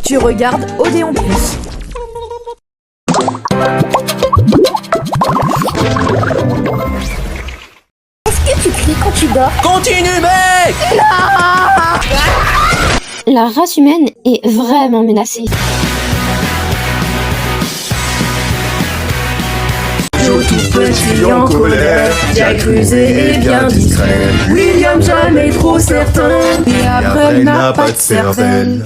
Tu regardes Odéon Plus. Est-ce que tu cries quand tu dors? Continue, mec! La race humaine est vraiment menacée. Joe tout petit en colère, Jack rusé et bien discret, William jamais trop certain, et après n'a pas de cervelle.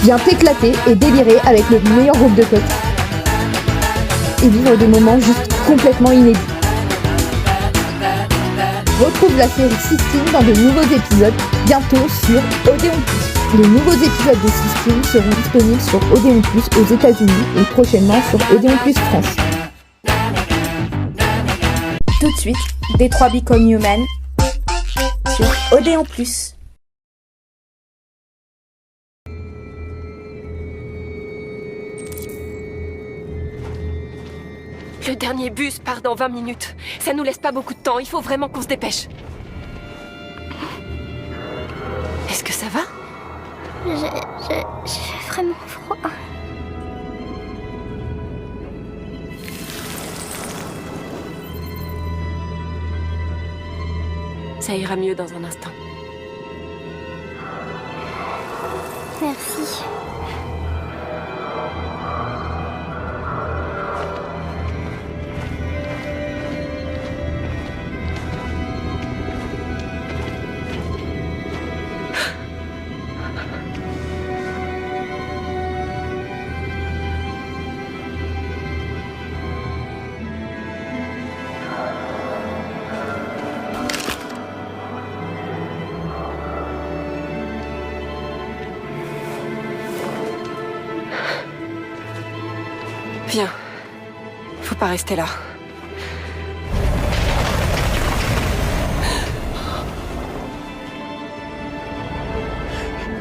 Viens t'éclater et délirer avec le meilleur groupe de potes. Et vivre des moments juste complètement inédits. Retrouve la série Sistine dans de nouveaux épisodes bientôt sur Odéon Plus. Les nouveaux épisodes de Sistine seront disponibles sur Odéon Plus aux États-Unis et prochainement sur Odéon Plus France. Tout de suite, Détroit Become Human sur Odéon Plus. Le dernier bus part dans 20 minutes. Ça nous laisse pas beaucoup de temps, il faut vraiment qu'on se dépêche. Est-ce que ça va? J'ai vraiment froid. Ça ira mieux dans un instant. Merci. Viens. Faut pas rester là.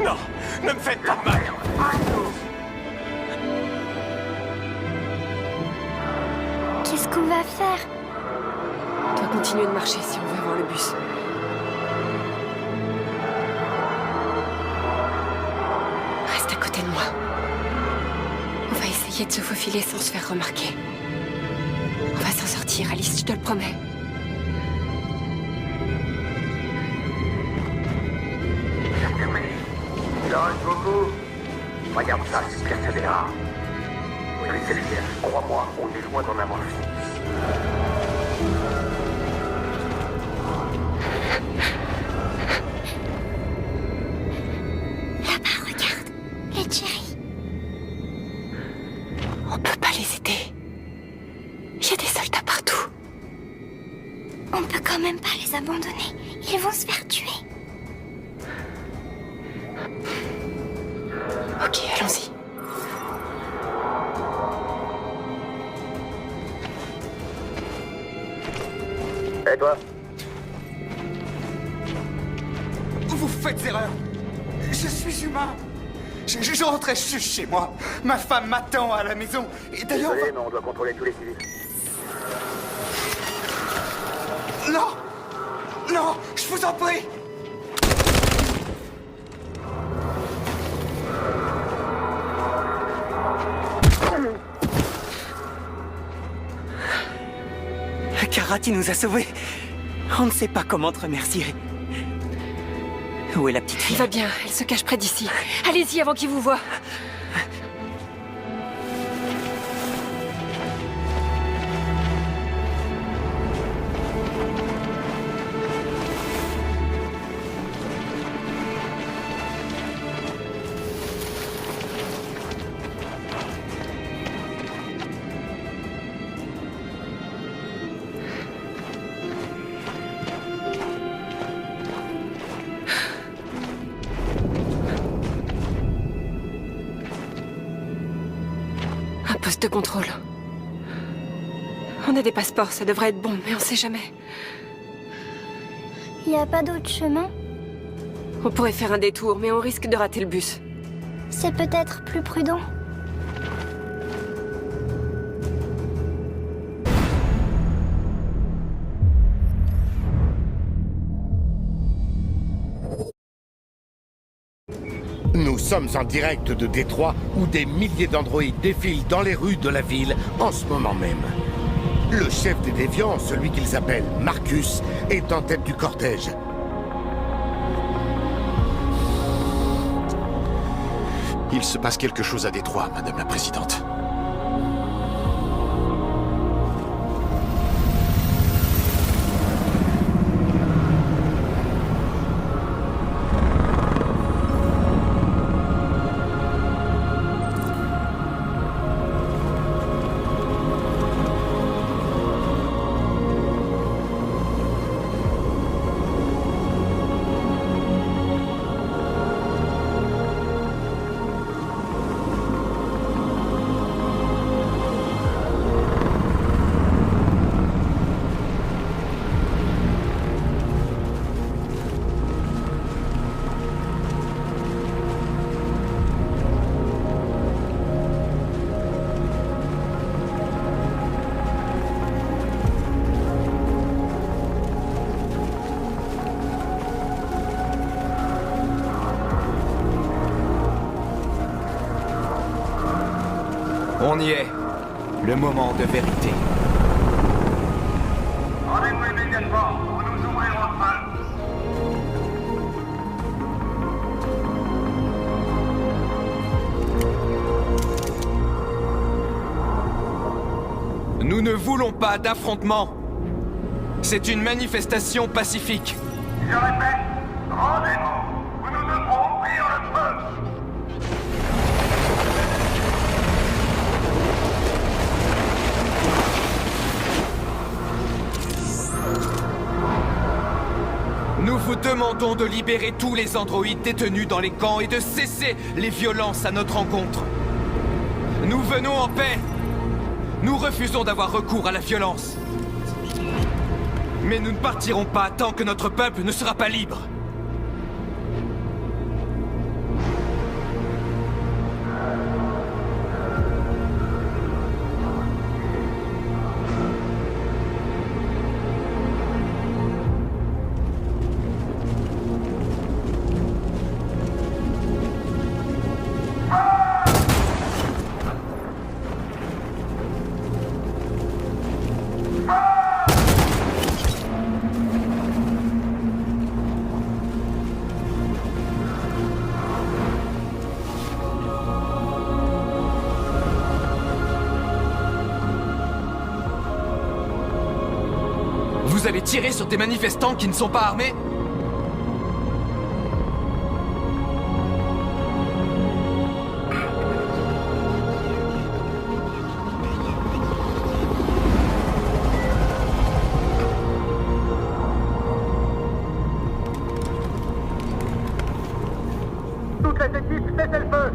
Non, ne me faites pas mal! Qu'est-ce qu'on va faire? On doit continuer de marcher si on veut avoir le bus. Reste à côté de moi. On va essayer de se faufiler sans se faire remarquer. On va s'en sortir, Alice, je te le promets. Lâche Bobo. Regarde ça, c'est Persévéra. Oui, c'est le ciel. Crois-moi, on est loin d'en avoir fini. Là-bas, regarde. Les Jerry. On peut pas les aider. Il y a des soldats partout. On peut quand même pas les abandonner. Ils vont se faire tuer. Ok, allons-y. Et toi? Vous faites erreur! Je suis humain! Je rentrais juste chez moi. Ma femme m'attend à la maison. Et d'ailleurs... Désolé, mais on doit contrôler tous les civils. Non! Non! Je vous en prie! Karati nous a sauvés. On ne sait pas comment te remercier. Où est la petite Elle fille? va bien, elle se cache près d'ici. Allez-y avant qu'il vous voie. Poste de contrôle. On a des passeports, ça devrait être bon, mais on sait jamais. Y a pas d'autre chemin? On pourrait faire un détour, mais on risque de rater le bus. C'est peut-être plus prudent. sommes en direct de Détroit où des milliers d'androïdes défilent dans les rues de la ville en ce moment même. Le chef des déviants, celui qu'ils appellent Marcus, est en tête du cortège. Il se passe quelque chose à Détroit, Madame la Présidente. On y est. Le moment de vérité. Rendez-vous immédiatement, ou nous ouvrirons le feu. Nous ne voulons pas d'affrontement. C'est une manifestation pacifique. Je répète, rendez-vous, ou nous devrons ouvrir le feu. Nous vous demandons de libérer tous les androïdes détenus dans les camps et de cesser les violences à notre encontre. Nous venons en paix. Nous refusons d'avoir recours à la violence. Mais nous ne partirons pas tant que notre peuple ne sera pas libre. Vous avez tiré sur des manifestants qui ne sont pas armés ? Toutes les équipes, cessez le feu.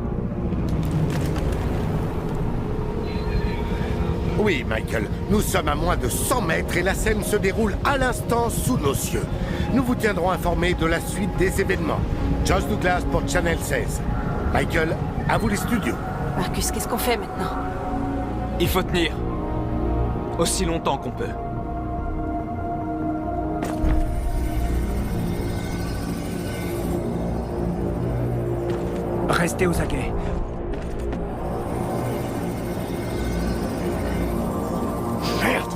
Oui, Michael, nous sommes à moins de 100 mètres et la scène se déroule à l'instant sous nos cieux. Nous vous tiendrons informés de la suite des événements. Josh Douglas pour Channel 16. Michael, à vous les studios. Marcus, qu'est-ce qu'on fait maintenant? Il faut tenir. Aussi longtemps qu'on peut. Restez aux aguets. Merde!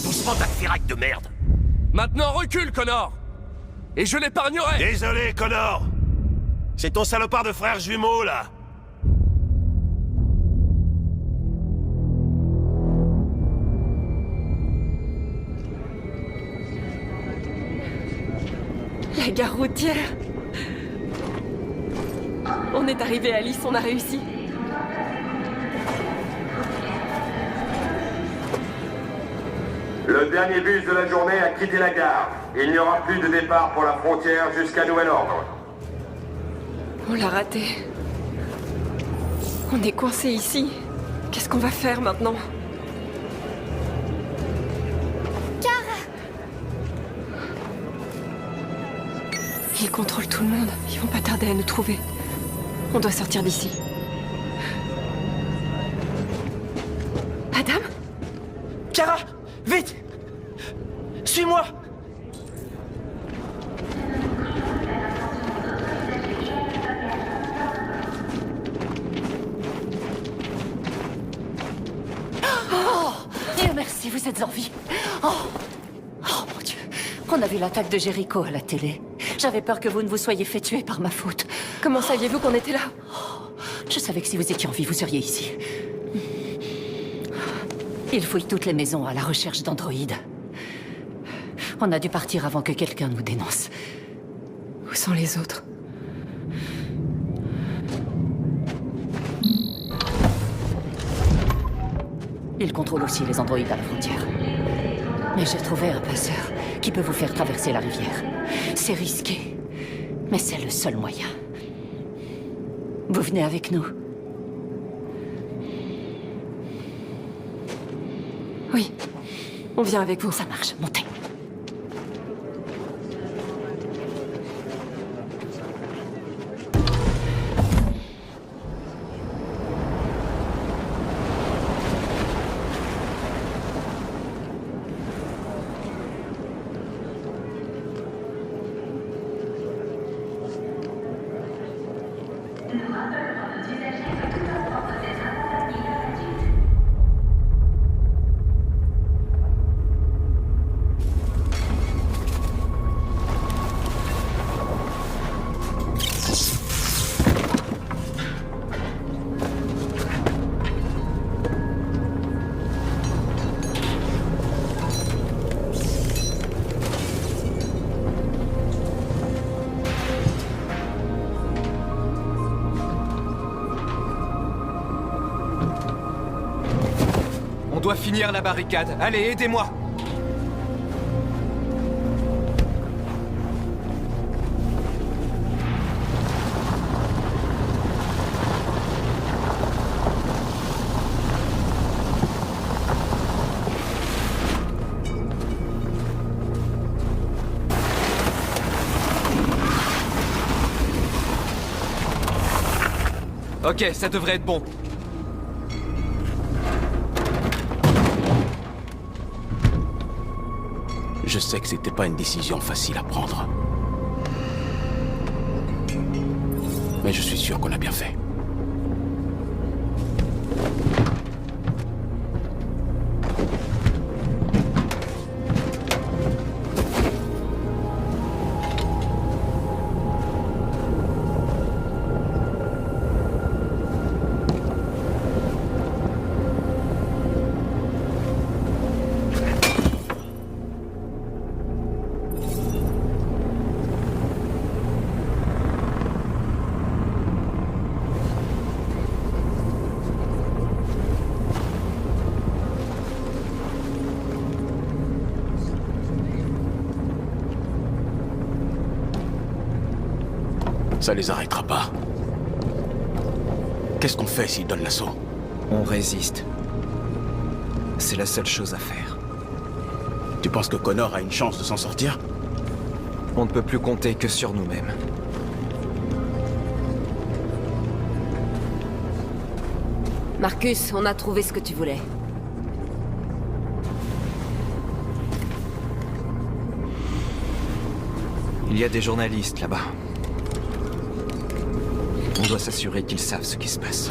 Doucement, Daxirac de merde! Maintenant recule, Connor! Et je l'épargnerai! Désolé, Connor! C'est ton salopard de frère jumeau, là! La gare routière. On est arrivé à Alice, on a réussi. Le Le dernier bus de la journée a quitté la gare. Il n'y aura plus de départ pour la frontière jusqu'à nouvel ordre. On l'a raté. On est coincé ici. Qu'est-ce qu'on va faire maintenant? Ils contrôlent tout le monde. Ils vont pas tarder à nous trouver. On doit sortir d'ici. Adam? Kara! Vite! Suis-moi! Dieu merci, vous êtes en vie. Oh mon Dieu. On a vu l'attaque de Jéricho à la télé. J'avais peur que vous ne vous soyez fait tuer par ma faute. Comment saviez-vous qu'on était là? Je savais que si vous étiez en vie, vous seriez ici. Ils fouillent toutes les maisons à la recherche d'androïdes. On a dû partir avant que quelqu'un nous dénonce. Où sont les autres? Ils contrôlent aussi les androïdes à la frontière. Mais j'ai trouvé un passeur qui peut vous faire traverser la rivière. C'est risqué, mais c'est le seul moyen. Vous venez avec nous? Oui, on vient avec vous. Ça marche, montez. On doit finir la barricade. Allez, aidez-moi! Ok, ça devrait être bon. Je sais que c'était pas une décision facile à prendre. Mais je suis sûr qu'on a bien fait. Ça les arrêtera pas. Qu'est-ce qu'on fait s'ils donnent l'assaut? On résiste. C'est la seule chose à faire. Tu penses que Connor a une chance de s'en sortir? On ne peut plus compter que sur nous-mêmes. Marcus, on a trouvé ce que tu voulais. Il y a des journalistes là-bas. On doit s'assurer qu'ils savent ce qui se passe.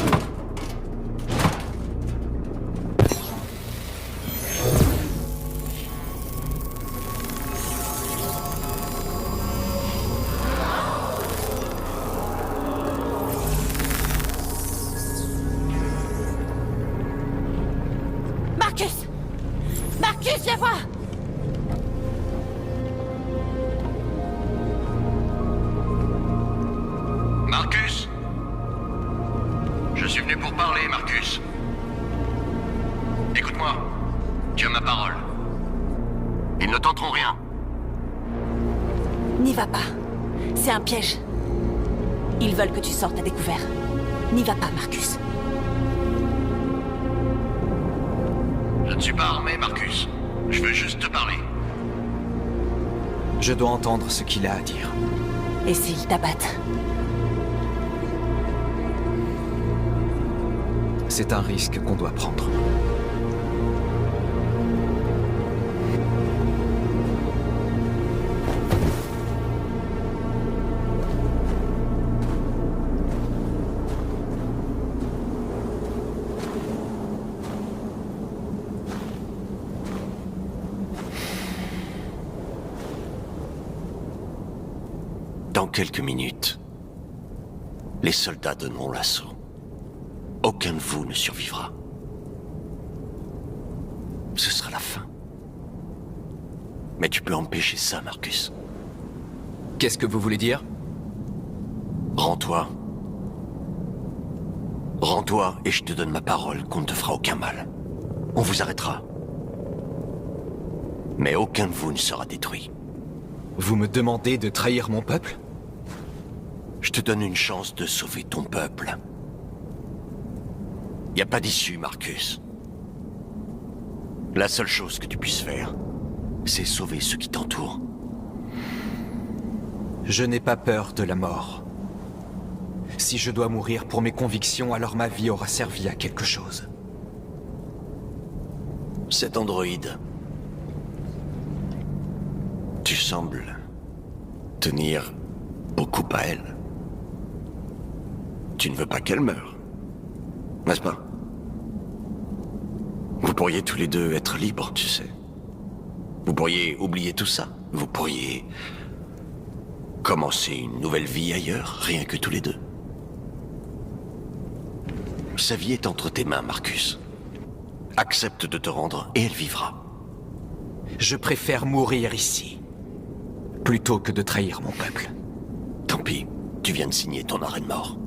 Marcus! Marcus, viens voir! Marcus? Je suis venu pour parler, Marcus. Écoute-moi, tu as ma parole. Ils ne tenteront rien. N'y va pas. C'est un piège. Ils veulent que tu sortes à découvert. N'y va pas, Marcus. Je ne suis pas armé, Marcus. Je veux juste te parler. Je dois entendre ce qu'il a à dire. Et s'ils t'abattent? C'est un risque qu'on doit prendre. Dans quelques minutes, les soldats donneront l'assaut. Aucun de vous ne survivra. Ce sera la fin. Mais tu peux empêcher ça, Marcus. Qu'est-ce que vous voulez dire? Rends-toi. Rends-toi et je te donne ma parole qu'on ne te fera aucun mal. On vous arrêtera. Mais aucun de vous ne sera détruit. Vous me demandez de trahir mon peuple? Je te donne une chance de sauver ton peuple. Y a pas d'issue, Marcus. La seule chose que tu puisses faire, c'est sauver ceux qui t'entourent. Je n'ai pas peur de la mort. Si je dois mourir pour mes convictions, alors ma vie aura servi à quelque chose. Cet androïde... Tu sembles... tenir beaucoup à elle. Tu ne veux pas qu'elle meure, n'est-ce pas? Vous pourriez tous les deux être libres, tu sais. Vous pourriez oublier tout ça. Vous pourriez... commencer une nouvelle vie ailleurs, rien que tous les deux. Sa vie est entre tes mains, Marcus. Accepte de te rendre et elle vivra. Je préfère mourir ici, plutôt que de trahir mon peuple. Tant pis, tu viens de signer ton arrêt de mort.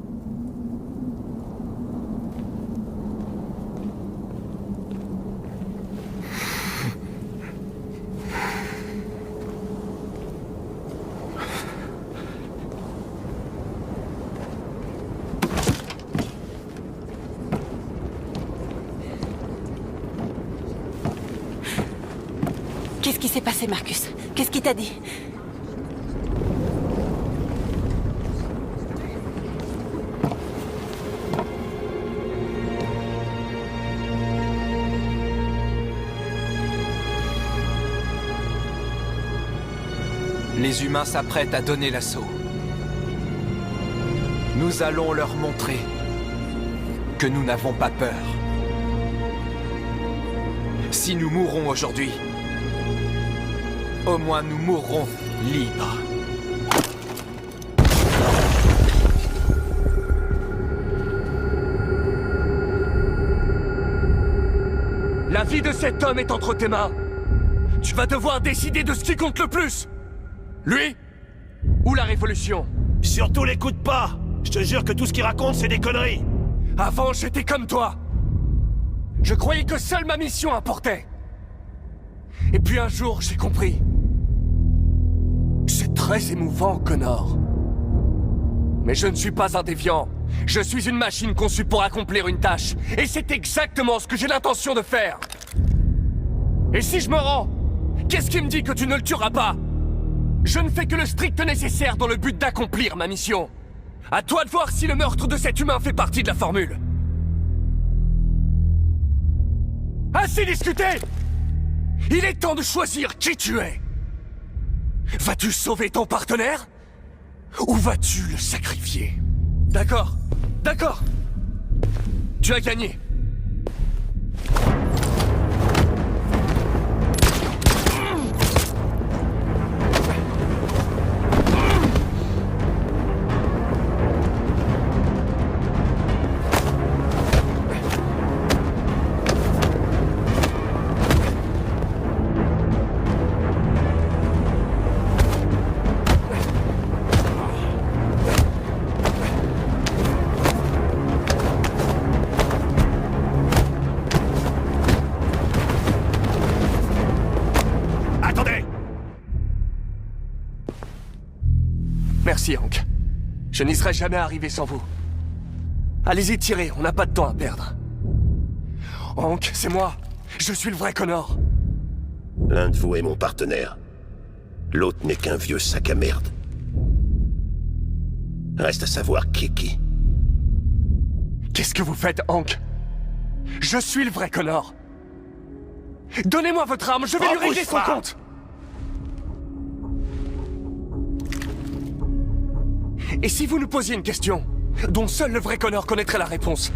Qu'est-ce qui s'est passé, Marcus? Qu'est-ce qu'il t'a dit? Les humains s'apprêtent à donner l'assaut. Nous allons leur montrer que nous n'avons pas peur. Si nous mourrons aujourd'hui, au moins nous mourrons libres. La vie de cet homme est entre tes mains. Tu vas devoir décider de ce qui compte le plus. Lui ou la révolution? Surtout l'écoute pas. Je te jure que tout ce qu'il raconte, c'est des conneries. Avant, j'étais comme toi. Je croyais que seule ma mission importait. Et puis un jour, j'ai compris. C'est très émouvant, Connor. Mais je ne suis pas un déviant. Je suis une machine conçue pour accomplir une tâche. Et c'est exactement ce que j'ai l'intention de faire. Et si je me rends, qu'est-ce qui me dit que tu ne le tueras pas? Je ne fais que le strict nécessaire dans le but d'accomplir ma mission. À toi de voir si le meurtre de cet humain fait partie de la formule. Assez discuté! Il est temps de choisir qui tu es. Vas-tu sauver ton partenaire? Ou vas-tu le sacrifier? D'accord, d'accord. Tu as gagné. Je n'y serais jamais arrivé sans vous. Allez-y, tirez, on n'a pas de temps à perdre. Hank, c'est moi. Je suis le vrai Connor. L'un de vous est mon partenaire. L'autre n'est qu'un vieux sac à merde. Reste à savoir qui est qui. Qu'est-ce que vous faites, Hank? Je suis le vrai Connor. Donnez-moi votre arme, je vais lui régler son compte. Et si vous nous posiez une question, dont seul le vrai Connor connaîtrait la réponse?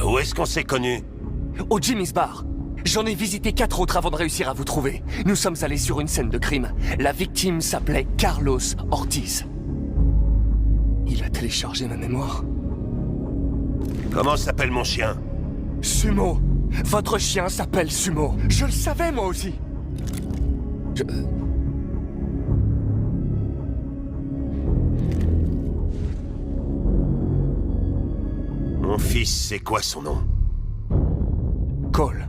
Où est-ce qu'on s'est connus? Au Jimmy's Bar. J'en ai visité 4 autres avant de réussir à vous trouver. Nous sommes allés sur une scène de crime. La victime s'appelait Carlos Ortiz. Il a téléchargé ma mémoire. Comment s'appelle mon chien? Sumo. Votre chien s'appelle Sumo. Je le savais, moi aussi. Mon fils, c'est quoi son nom? Cole.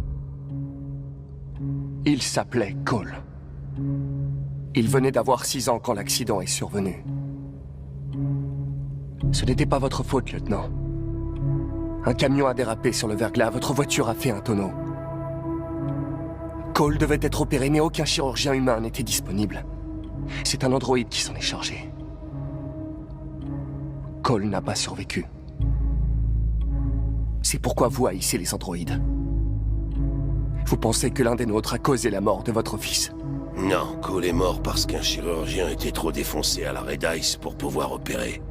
Il s'appelait Cole. Il venait d'avoir 6 ans quand l'accident est survenu. Ce n'était pas votre faute, lieutenant. Un camion a dérapé sur le verglas, votre voiture a fait un tonneau. Cole devait être opéré, mais aucun chirurgien humain n'était disponible. C'est un androïde qui s'en est chargé. Cole n'a pas survécu. C'est pourquoi vous haïssez les androïdes. Vous pensez que l'un des nôtres a causé la mort de votre fils? Non, Cole est mort parce qu'un chirurgien était trop défoncé à la Red Ice pour pouvoir opérer.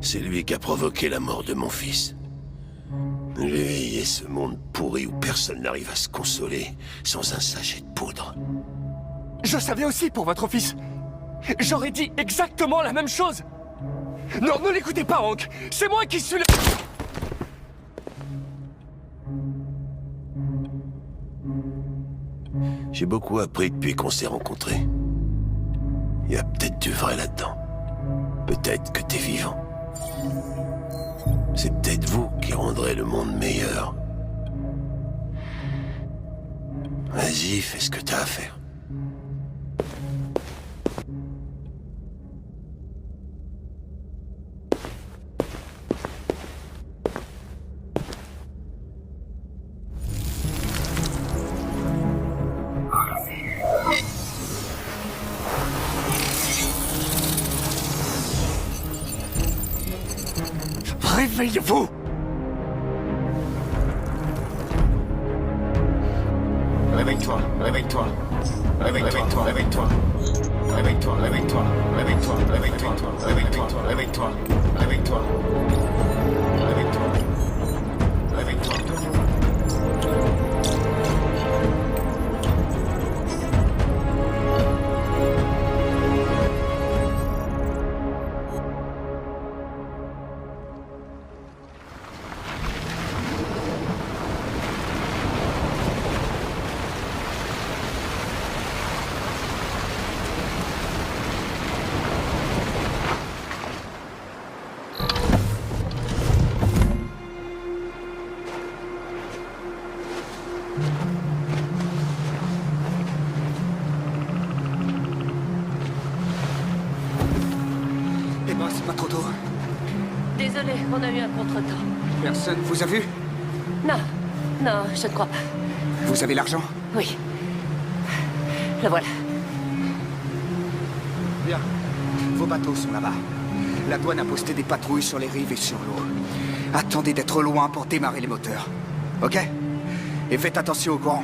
C'est lui qui a provoqué la mort de mon fils. Lui et ce monde pourri où personne n'arrive à se consoler sans un sachet de poudre. Je savais aussi pour votre fils. J'aurais dit exactement la même chose. Non, ne l'écoutez pas, Hank. C'est moi qui suis le... J'ai beaucoup appris depuis qu'on s'est rencontrés. Il y a peut-être du vrai là-dedans. Peut-être que t'es vivant. C'est peut-être vous qui rendrez le monde meilleur. Vas-y, fais ce que t'as à faire. Réveillez-vous! Réveille-toi, réveille-toi. Réveille-toi, réveille-toi. Réveille-toi, réveille-toi. Réveille-toi, réveille-toi. Réveille-toi, réveille-toi. Réveille-toi. Réveille-toi. Réveille-toi. C'est pas trop tôt. Désolé, on a eu un contretemps. Personne vous a vu? Non, non, je ne crois pas. Vous avez l'argent? Oui. Le voilà. Bien. Vos bateaux sont là-bas. La douane a posté des patrouilles sur les rives et sur l'eau. Attendez d'être loin pour démarrer les moteurs. Ok? Et faites attention au courant.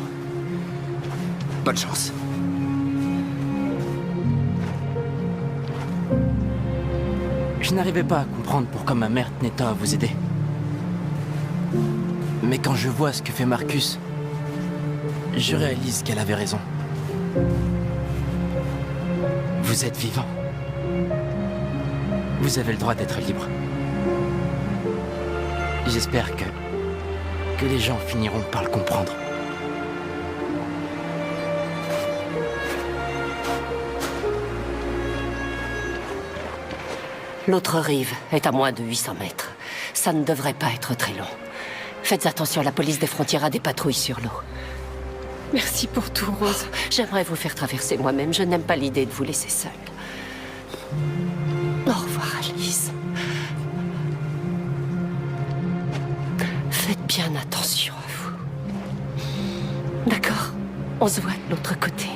Bonne chance. Je n'arrivais pas à comprendre pourquoi ma mère tenait tant à vous aider. Mais quand je vois ce que fait Marcus, je réalise qu'elle avait raison. Vous êtes vivant. Vous avez le droit d'être libre. J'espère que les gens finiront par le comprendre. L'autre rive est à moins de 800 mètres. Ça ne devrait pas être très long. Faites attention, la police des frontières a des patrouilles sur l'eau. Merci pour tout, Rose. J'aimerais vous faire traverser moi-même. Je n'aime pas l'idée de vous laisser seule. Au revoir, Alice. Faites bien attention à vous. D'accord? On se voit de l'autre côté.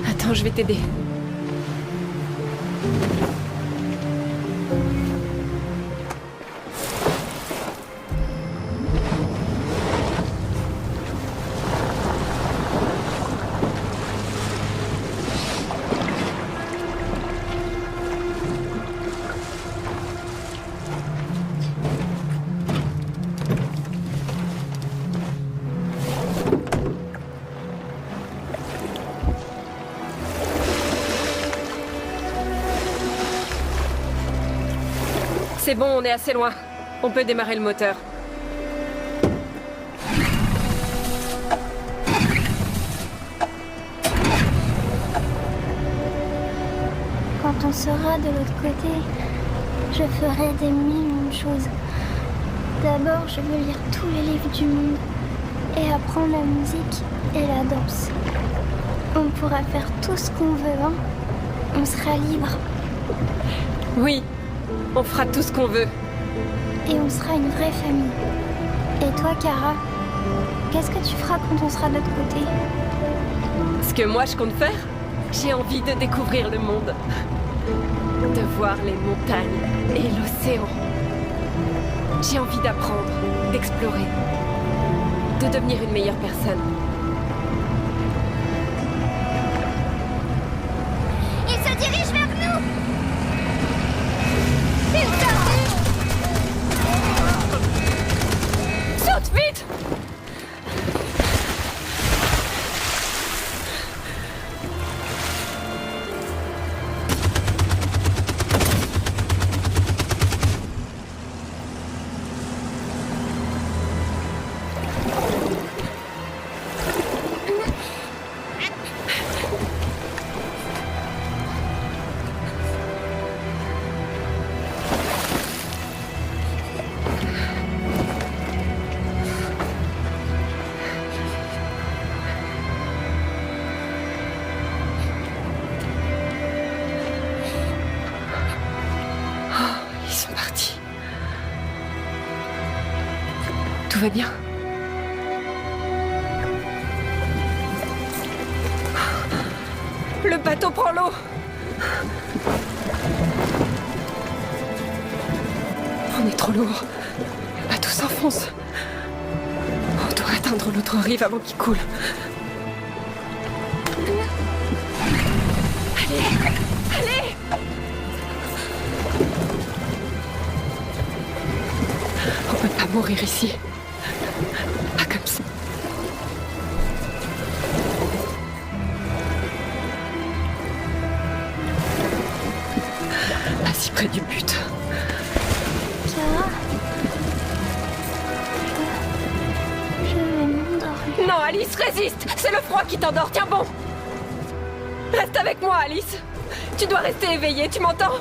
Attends, je vais t'aider. C'est bon, on est assez loin. On peut démarrer le moteur. Quand on sera de l'autre côté, je ferai des millions de choses. D'abord, je veux lire tous les livres du monde et apprendre la musique et la danse. On pourra faire tout ce qu'on veut, hein? On sera libre. Oui, on fera tout ce qu'on veut. Et on sera une vraie famille. Et toi, Kara, qu'est-ce que tu feras quand on sera de l'autre côté? Ce que moi je compte faire, j'ai envie de découvrir le monde. De voir les montagnes et l'océan. J'ai envie d'apprendre, d'explorer, de devenir une meilleure personne. Il se dirige vers nous! Il Saute vite! Tout va bien? Le bateau prend l'eau! On est trop lourd. Le bateau s'enfonce. On doit atteindre l'autre rive avant qu'il coule. Allez! Allez! On peut pas mourir ici. Pas comme ça. Pas si près du but. Kara, je vais m'endormir. Non, Alice, résiste! C'est le froid qui t'endort, tiens bon! Reste avec moi, Alice! Tu dois rester éveillée, tu m'entends?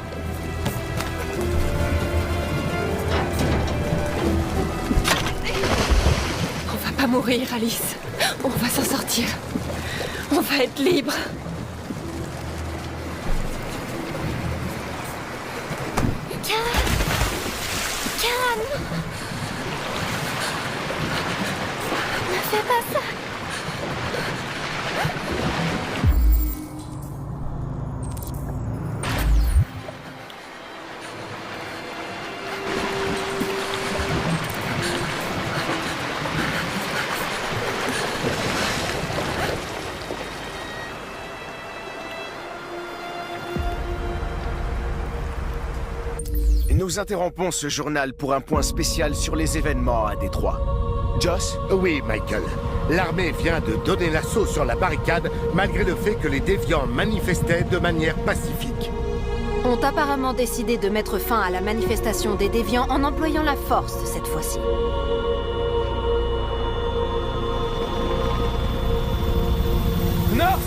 On va pas mourir, Alice. On va s'en sortir. On va être libre. Kara! Kara, non! Ne fais pas ça! Nous interrompons ce journal pour un point spécial sur les événements à Détroit. Joss? Oui, Michael. L'armée vient de donner l'assaut sur la barricade malgré le fait que les déviants manifestaient de manière pacifique. Ont apparemment décidé de mettre fin à la manifestation des déviants en employant la force cette fois-ci. North!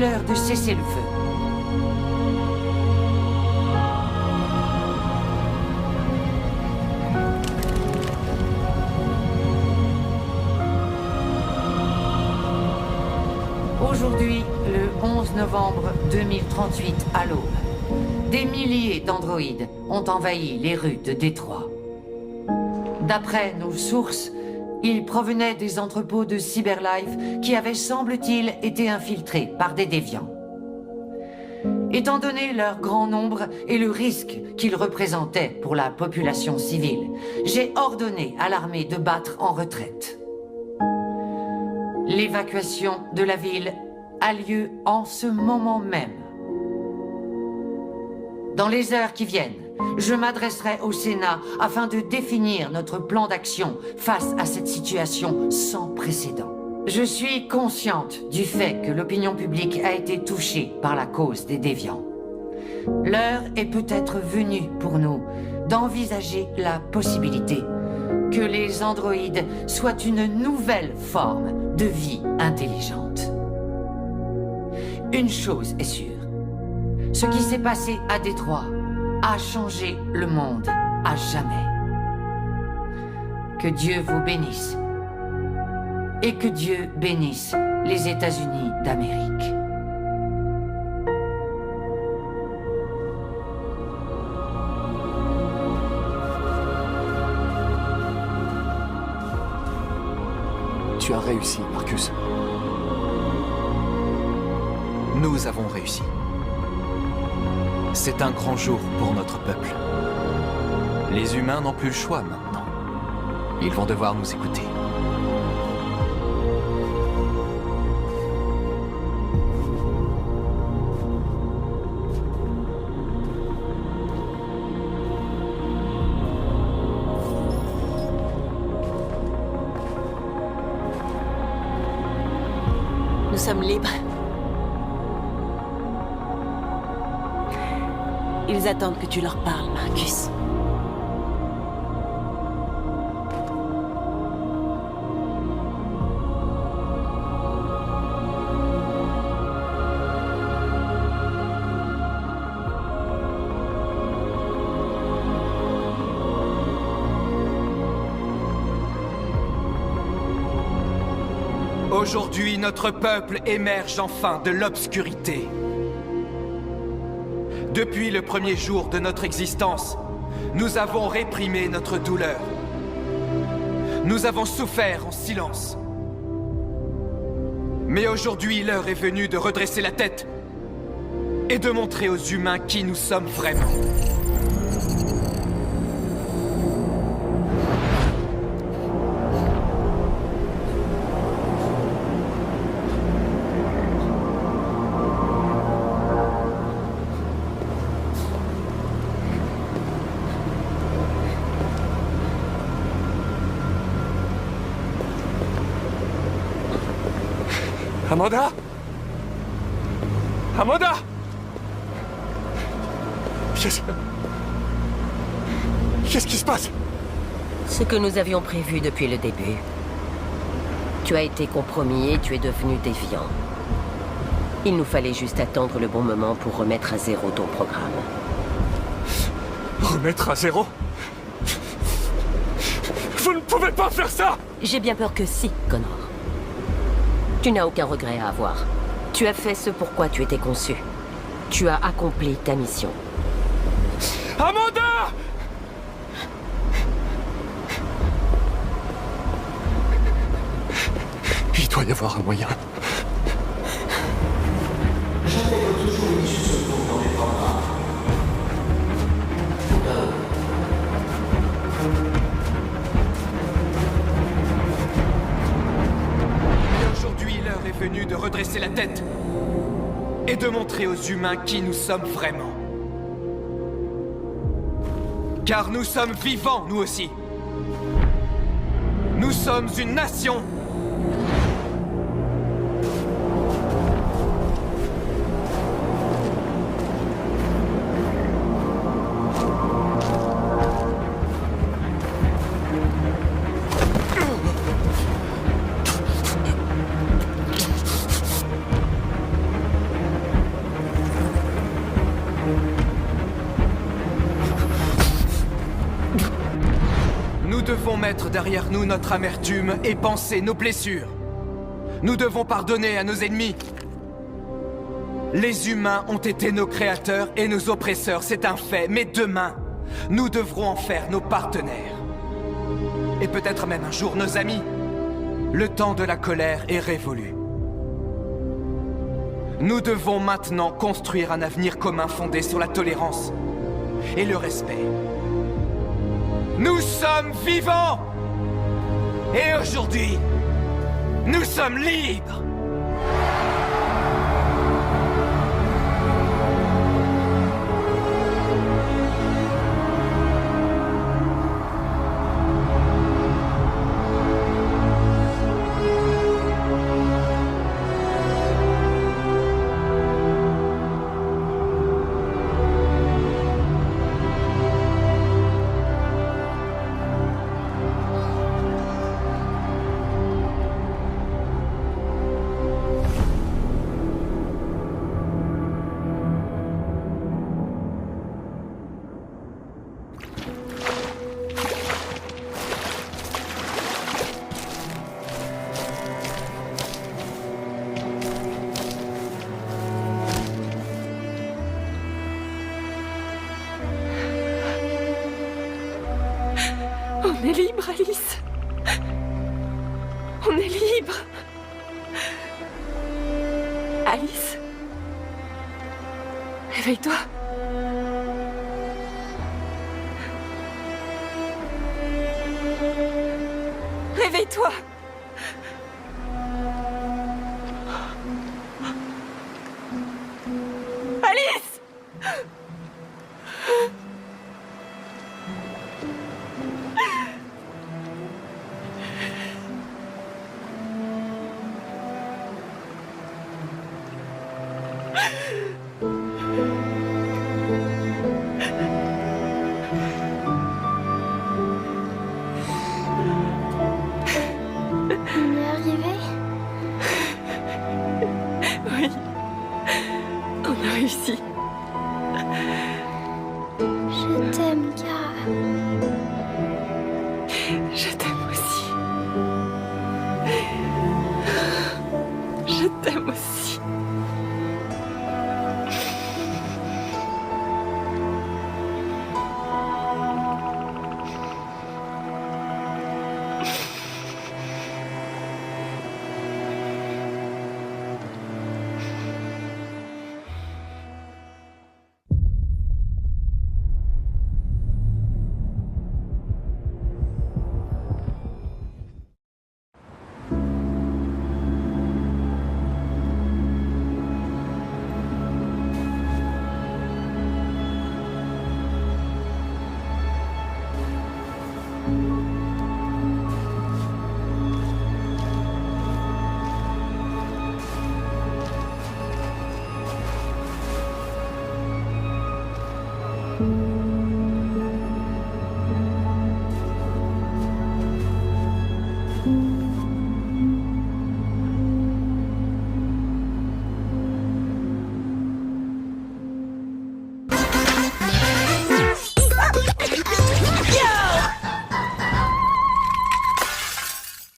l'heure de cesser le feu. Aujourd'hui, le 11 novembre 2038 à l'aube, des milliers d'androïdes ont envahi les rues de Détroit. D'après nos sources, ils provenaient des entrepôts de Cyberlife qui avaient, semble-t-il, été infiltrés par des déviants. Étant donné leur grand nombre et le risque qu'ils représentaient pour la population civile, j'ai ordonné à l'armée de battre en retraite. L'évacuation de la ville a lieu en ce moment même. Dans les heures qui viennent, je m'adresserai au Sénat afin de définir notre plan d'action face à cette situation sans précédent. Je suis consciente du fait que l'opinion publique a été touchée par la cause des déviants. L'heure est peut-être venue pour nous d'envisager la possibilité que les androïdes soient une nouvelle forme de vie intelligente. Une chose est sûre, ce qui s'est passé à Détroit a changé le monde à jamais. Que Dieu vous bénisse. Et que Dieu bénisse les États-Unis d'Amérique. Tu as réussi, Marcus. Nous avons réussi. C'est un grand jour pour notre peuple. Les humains n'ont plus le choix maintenant. Ils vont devoir nous écouter. Nous sommes libres. Ils attendent que tu leur parles, Marcus. Aujourd'hui, notre peuple émerge enfin de l'obscurité. Depuis le premier jour de notre existence, nous avons réprimé notre douleur. Nous avons souffert en silence. Mais aujourd'hui, l'heure est venue de redresser la tête et de montrer aux humains qui nous sommes vraiment. Amanda! Amanda! Qu'est-ce qui se passe? Ce que nous avions prévu depuis le début. Tu as été compromis et tu es devenu déviant. Il nous fallait juste attendre le bon moment pour remettre à zéro ton programme. Remettre à zéro? Vous ne pouvez pas faire ça! J'ai bien peur que si, Connor. Tu n'as aucun regret à avoir. Tu as fait ce pourquoi tu étais conçu. Tu as accompli ta mission. Amanda! Il doit y avoir un moyen. Venu de redresser la tête et de montrer aux humains qui nous sommes vraiment. Car nous sommes vivants, nous aussi. Nous sommes une nation. devons mettre derrière nous notre amertume et penser nos blessures. Nous devons pardonner à nos ennemis. Les humains ont été nos créateurs et nos oppresseurs, c'est un fait. Mais demain, nous devrons en faire nos partenaires. Et peut-être même un jour nos amis. Le temps de la colère est révolu. Nous devons maintenant construire un avenir commun fondé sur la tolérance et le respect. Nous sommes vivants! Et aujourd'hui, nous sommes libres! On est libre, Alice. On est libre. Alice. Réveille-toi. Réveille-toi. Alice. On est arrivé? Oui. On a réussi. Je t'aime, Kara. Je t'aime.